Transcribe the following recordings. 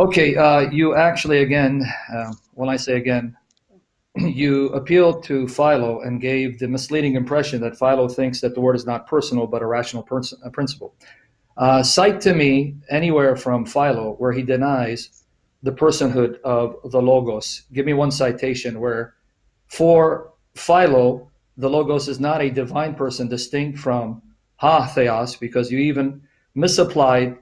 Okay, you actually, again, when I say again, you appealed to Philo and gave the misleading impression that Philo thinks that the word is not personal but a rational principle. Cite to me anywhere from Philo where he denies the personhood of the Logos. Give me one citation where, for Philo, the Logos is not a divine person distinct from Theos, because you even misapplied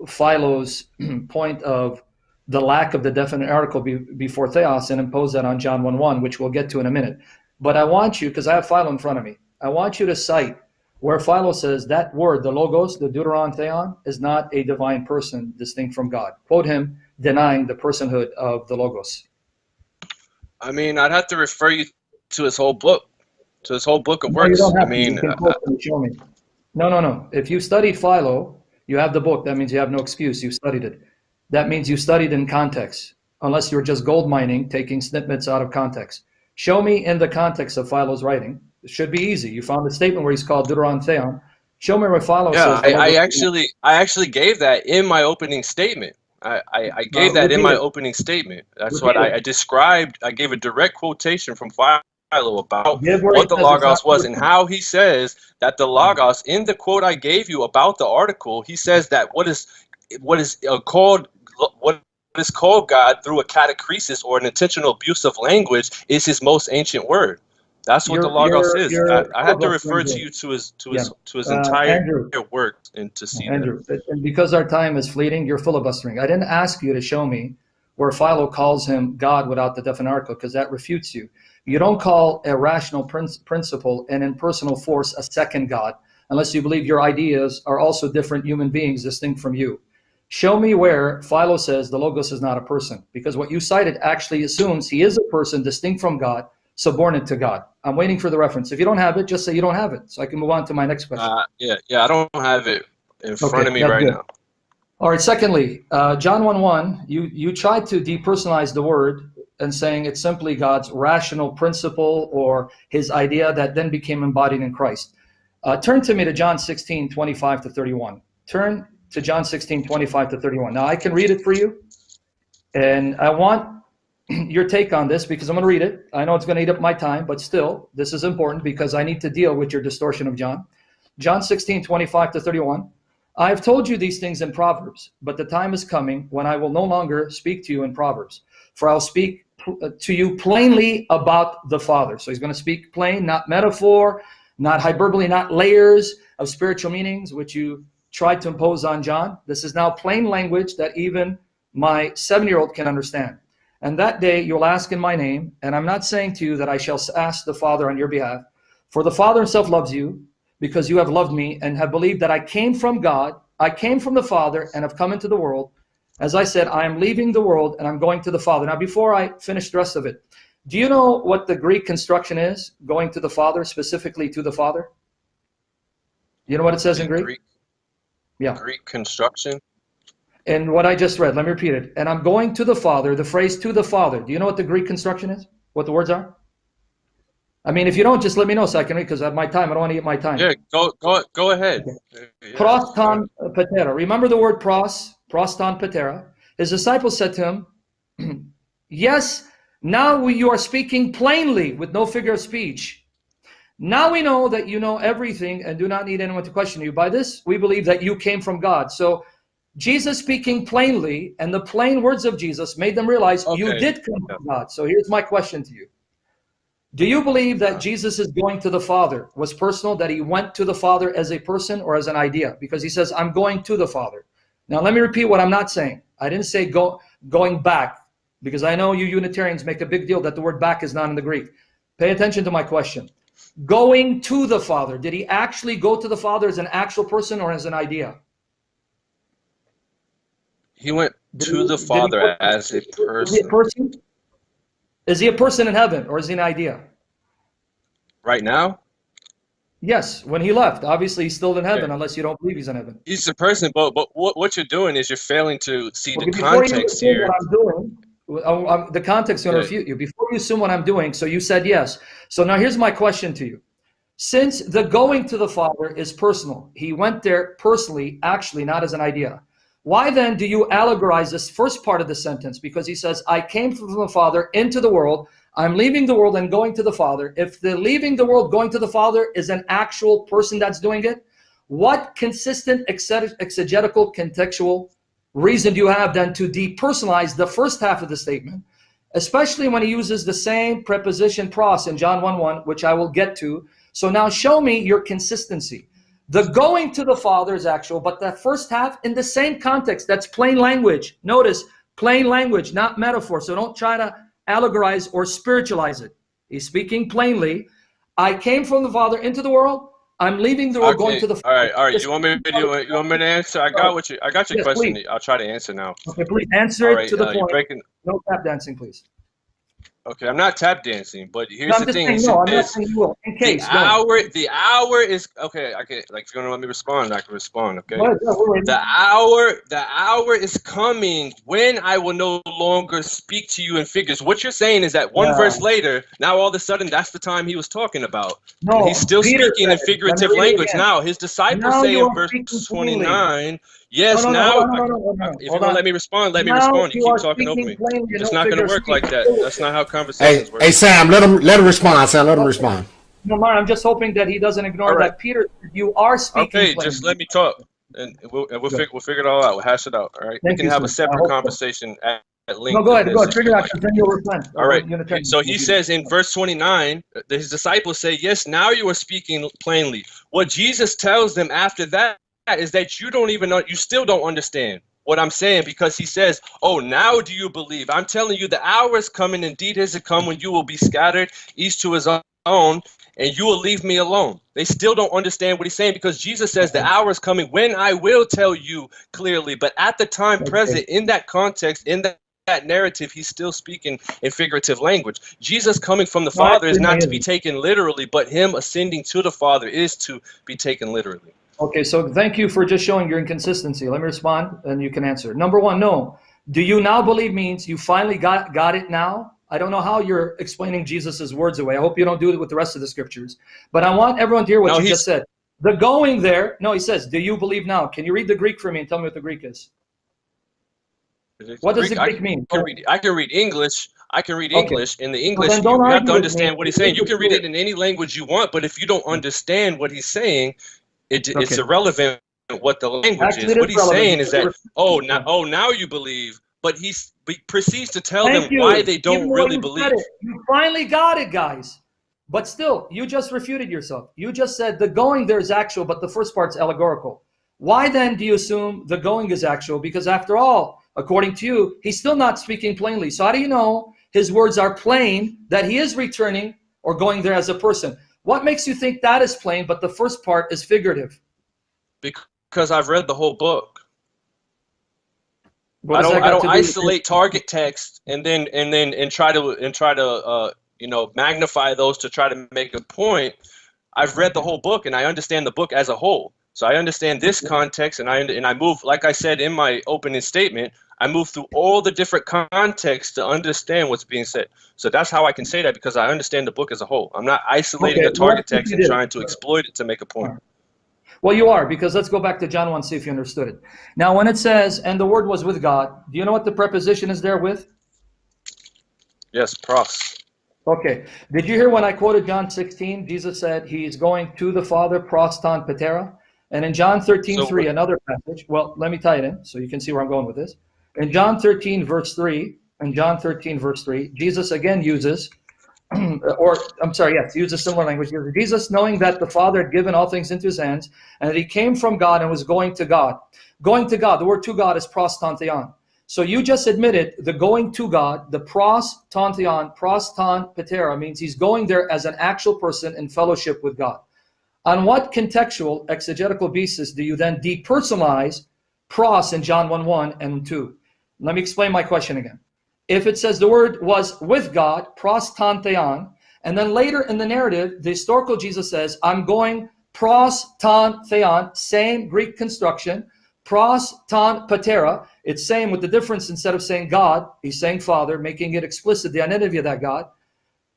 Philo's point of the lack of the definite article before Theos and imposed that on John 1:1, which we'll get to in a minute. But I want you, because I have Philo in front of me, I want you to cite where Philo says that word, the Logos, the Deuteron Theon, is not a divine person distinct from God. Quote him denying the personhood of the Logos. I mean, I'd have to refer you to his whole book, of No, works. you don't have I mean, to. You can quote and show me. No. If you studied Philo, you have the book. That means you have no excuse. You studied it. That means you studied in context, unless you're just gold mining, taking snippets out of context. Show me in the context of Philo's writing. It should be easy. You found a statement where he's called Deuteron Theon. Show me where Philo yeah, says. I actually gave that in my opening statement. I gave that in my opening statement. That's what I described. I gave a direct quotation from Philo about what the Logos was and how he says that the Logos, in the quote I gave you about the article, he says that what is called God through a catachresis or an intentional abuse of language is his most ancient word. That's what the Logos is. I have to refer to you to his entire work and to see Andrew, and because our time is fleeting, you're filibustering. I didn't ask you to show me where Philo calls him God without the definite article, because that refutes you. You don't call a rational principle and impersonal force a second God unless you believe your ideas are also different human beings distinct from you. Show me where Philo says the Logos is not a person, because what you cited actually assumes he is a person distinct from God, subordinate to God. I'm waiting for the reference. If you don't have it, just say you don't have it, so I can move on to my next question. I don't have it in front of me right now. All right. Secondly, John 1:1, you tried to depersonalize the word and saying it's simply God's rational principle or his idea that then became embodied in Christ. Turn to me to John 16:25-31. Turn to John 16:25-31. Now I can read it for you, and I want your take on this because I'm going to read it. I know it's going to eat up my time, but still, this is important because I need to deal with your distortion of John. John 16:25-31. I have told you these things in Proverbs, but the time is coming when I will no longer speak to you in Proverbs, for I'll speak to you plainly about the Father. So he's going to speak plain, not metaphor, not hyperbole, not layers of spiritual meanings, which you tried to impose on John. This is now plain language that even my 7-year-old can understand. And that day you'll ask in my name, and I'm not saying to you that I shall ask the Father on your behalf, for the Father himself loves you, because you have loved me and have believed that I came from God, I came from the Father and have come into the world. As I said, I am leaving the world and I'm going to the Father. Now, before I finish the rest of it, do you know what the Greek construction is, going to the Father, specifically to the Father? You know what it says in Greek? Yeah. Greek construction? And what I just read, let me repeat it. And I'm going to the Father, the phrase to the Father. Do you know what the Greek construction is? What the words are? I mean, if you don't, just let me know so I can read, because at my time, I don't want to get my time. Yeah, go ahead. Okay. Proston patera. Remember the word proston patera. His disciples said to him, yes, now you are speaking plainly with no figure of speech. Now we know that you know everything and do not need anyone to question you. By this, we believe that you came from God. So Jesus speaking plainly and the plain words of Jesus made them realize you did come from God. So here's my question to you. Do you believe that Jesus is going to the Father was personal, that he went to the Father as a person or as an idea? Because he says, I'm going to the Father. Now, let me repeat what I'm not saying. I didn't say going back, because I know you Unitarians make a big deal that the word back is not in the Greek. Pay attention to my question. Going to the Father, did he actually go to the Father as an actual person or as an idea? He went to the Father as a person. Is he a person? Is he a person in heaven or is he an idea? Right now? Yes, when he left. Obviously, he's still in heaven unless you don't believe he's in heaven. He's a person, but what you're doing is you're failing to see the context here. What I'm doing, the context is going to refute you. Before you assume what I'm doing, so you said yes. So now here's my question to you. Since the going to the Father is personal, he went there personally, actually, not as an idea. Why then do you allegorize this first part of the sentence? Because he says, I came from the Father into the world. I'm leaving the world and going to the Father. If the leaving the world, going to the Father is an actual person that's doing it, what consistent exegetical contextual reason do you have then to depersonalize the first half of the statement, especially when he uses the same preposition pros in John 1:1, which I will get to. So now show me your consistency. The going to the Father is actual, but that first half in the same context, that's plain language. Notice, plain language, not metaphor. So don't try to allegorize or spiritualize it. He's speaking plainly. I came from the Father into the world. I'm leaving the world, going to the Father. All right. You want me to answer? I got your yes, question. Please. I'll try to answer now. Okay, please answer it to the point. No tap dancing, please. Okay, I'm not tap dancing, but here's the thing. I'm not saying you will. In case, the hour is okay. I can, like, if you're gonna let me respond, I can respond. Okay. The hour is coming when I will no longer speak to you in figures. What you're saying is that one verse later, now all of a sudden that's the time he was talking about. No, and he's still speaking in figurative language now. His disciples say in verse 29. Yes, now, if you're going to let me respond, let me respond. You keep talking over me. It's not going to work like that. That's not how conversations work. Hey, Sam, let him respond, Sam. Let him respond. No, Mark, I'm just hoping that he doesn't ignore that. Peter, you are speaking Okay, plainly. Just let me talk, and we'll figure it all out. We'll hash it out, all right? We can have a separate conversation at length. No, go ahead. Figure it out, then you'll repent. All right. So he says in verse 29, his disciples say, yes, now you are speaking plainly. What Jesus tells them after that is that you don't even know, you still don't understand what I'm saying, because he says, oh, now do you believe? I'm telling you, the hour is coming, indeed has it come, when you will be scattered each to his own, and you will leave me alone. They still don't understand what he's saying, because Jesus says the hour is coming when I will tell you clearly. But at the time present, in that context, in that narrative, he's still speaking in figurative language. Jesus coming from the Father is not to be taken literally, but him ascending to the Father is to be taken literally. Okay, so thank you for just showing your inconsistency. Let me respond, and you can answer. Number one, no. Do you now believe means you finally got it now? I don't know how you're explaining Jesus's words away. I hope you don't do it with the rest of the scriptures. But I want everyone to hear what you just said. The going there, no, he says, do you believe now? Can you read the Greek for me and tell me what the Greek is? What does the Greek mean? I can read English. I can read English. In the English, you have to understand what he's saying. You can read it in any language you want, but if you don't understand what he's saying, it's irrelevant what the language is. What he's saying is that, now you believe, but he proceeds to tell them why they don't really believe. You finally got it, guys. But still, you just refuted yourself. You just said the going there is actual, but the first part's allegorical. Why then do you assume the going is actual? Because after all, according to you, he's still not speaking plainly. So how do you know his words are plain, that he is returning or going there as a person? What makes you think that is plain, but the first part is figurative? Because I've read the whole book. I don't isolate target text and try to magnify those to try to make a point. I've read the whole book and I understand the book as a whole. So I understand this context, and I move, like I said in my opening statement, I move through all the different contexts to understand what's being said. So that's how I can say that, because I understand the book as a whole. I'm not isolating a target text and trying to exploit it to make a point. Well, you are, because let's go back to John 1, see if you understood it. Now, when it says, and the word was with God, do you know what the preposition is there with? Yes, pros. Okay. Did you hear when I quoted John 16? Jesus said he's going to the Father, pros ton patera. And in John 13:3, another passage, well, let me tie it in so you can see where I'm going with this. In John 13, verse 3, Jesus again uses, uses similar language. Jesus, knowing that the Father had given all things into his hands, and that he came from God and was going to God. Going to God, the word to God is pros ton theon. So you just admitted the going to God, the pros ton theon, pros ton patera, means he's going there as an actual person in fellowship with God. On what contextual exegetical basis do you then depersonalize pros in John 1:1 and 2? Let me explain my question again. If it says the word was with God, pros ton theon, and then later in the narrative, the historical Jesus says, I'm going pros ton theon, same Greek construction, pros ton patera, it's same with the difference, instead of saying God, he's saying Father, making it explicit, the identity of that God.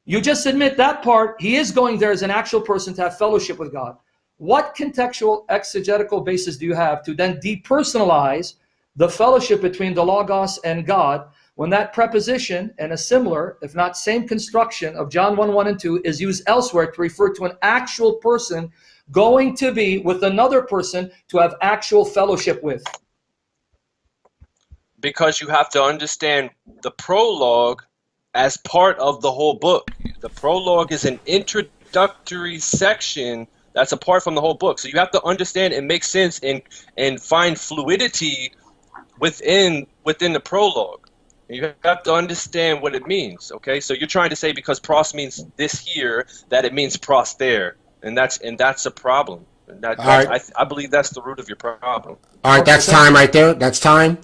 You just admit that part, he is going there as an actual person to have fellowship with God. What contextual exegetical basis do you have to then depersonalize the fellowship between the Logos and God, when that preposition and a similar, if not same construction of John 1:1 and 2 is used elsewhere to refer to an actual person going to be with another person to have actual fellowship with? Because you have to understand the prologue as part of the whole book. The prologue is an introductory section that's apart from the whole book. So you have to understand and make sense and find fluidity within the prologue. You have to understand what it means. Okay, so you're trying to say because pros means this here that it means pros there, and that's a problem. And I believe that's the root of your problem. All right, that's time right there. That's time.